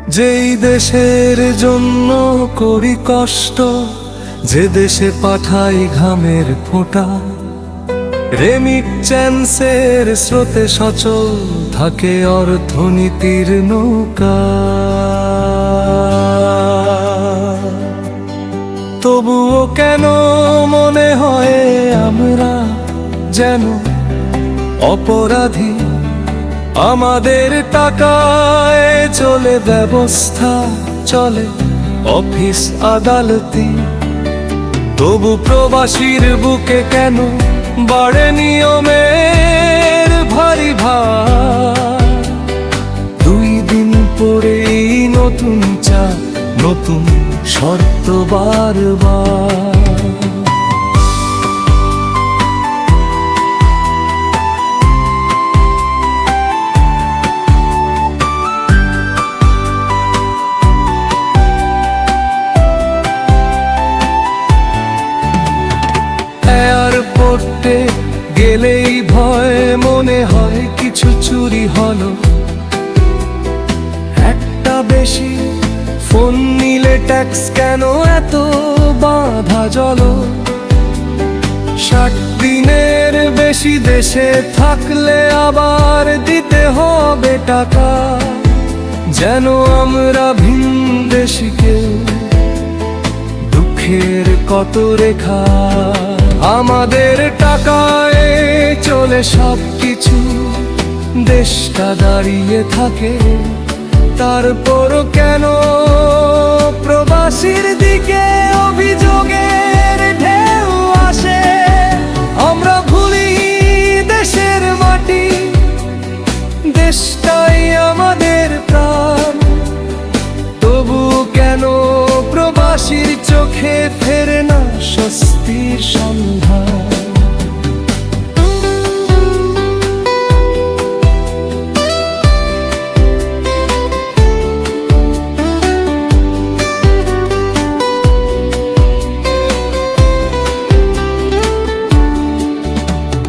যেই দেশের জন্য করি কষ্ট, যে দেশে পাঠাই ঘামের ফোঁটা, রেমিটেন্সের স্রোতে সচল থাকে অর্থনীতির নৌকা। তবুও কেন মনে হয় আমরা যেন অপরাধী? আমাদের টাকায় চলে ব্যবস্থা, চলে অফিস আদালতি, তবু প্রবাসীর বুকে কেন বাড়ে নিয়মের ভারী ভার? 2 দিন পরেই নতুন চাপ, নতুন শর্ত বারবার। এয়ারপোর্টে গেলেই ভয় মনে হয় কিছু চুরি হলো, একটা বেশি ফোন নিলে ট্যাক্স কেন এত বাধা জলো? 60 দিনের বেশি দেশে থাকলে আবার দিতে হবে টাকা, যেন আমরা ভিনদেশী কেউ। দুঃখের কত রেখা, আমাদের টাকায় চলে সব কিছু, দেশটা দাঁড়িয়ে থাকে। তারপরও কেন প্রবাসীর দিকে অভিযোগের ঢেউ আসে? আমরা ভুলি দেশের মাটি, দেশটাই আমাদের প্রাণ। তবু কেন প্রবাসীর চোখে ফেরে না স্বস্তির সন্ধান?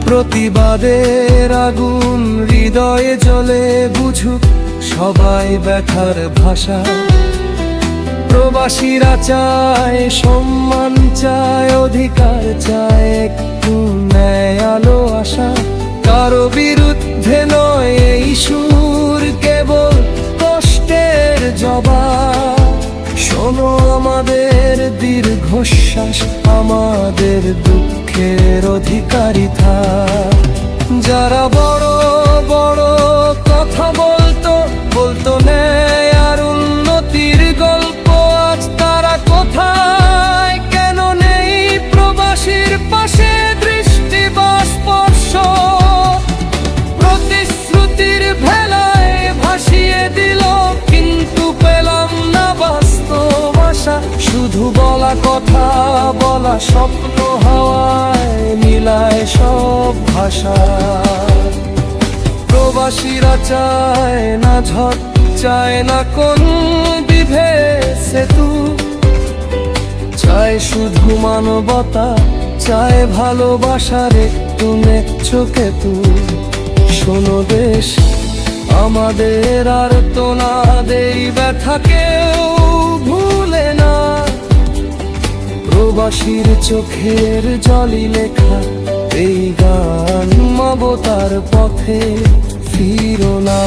প্রতিবাদের আগুন হৃদয়ে জ্বলে, বুঝুক সবাই ব্যথার ভাষা। প্রবাসীরা চায় সম্মান, চায় অধিকার, চায় একটু ন্যায় আলো আশা। কারো বিরুদ্ধে নয় এই সুর, কেবল কষ্টের জবাব। শোনো আমাদের দীর্ঘশ্বাস, আমাদের দুঃখের অধিকারী থাক। যারা বড় বড় কথা বলতো ন্যায় আর উন্নতির গল্প, আজ তারা কোথায়? কেন নেই প্রবাসীর পাশে দৃষ্টি বা স্পর্শ? প্রতিশ্রুতির ভেলায় ভাসিয়ে দিল, কিন্তু পেলাম না বাস্তব আশা। শুধু বলা কথা, বলা স্বপ্ন হাওয়ায় মিলায় সব ভাষা। প্রবাসীরা চায় না ঝড়, চায় না কোন বিভেদ সেতু, চায় শুধু মানবতা, চায় ভালোবাসার একটু চোখে তু। শোনো দেশ আমাদের, আর তো না দেই ব্যথা কেউ ভুলে না। প্রবাসীর চোখের জলই লেখা এই গান, মমতার পথে ফিরো না।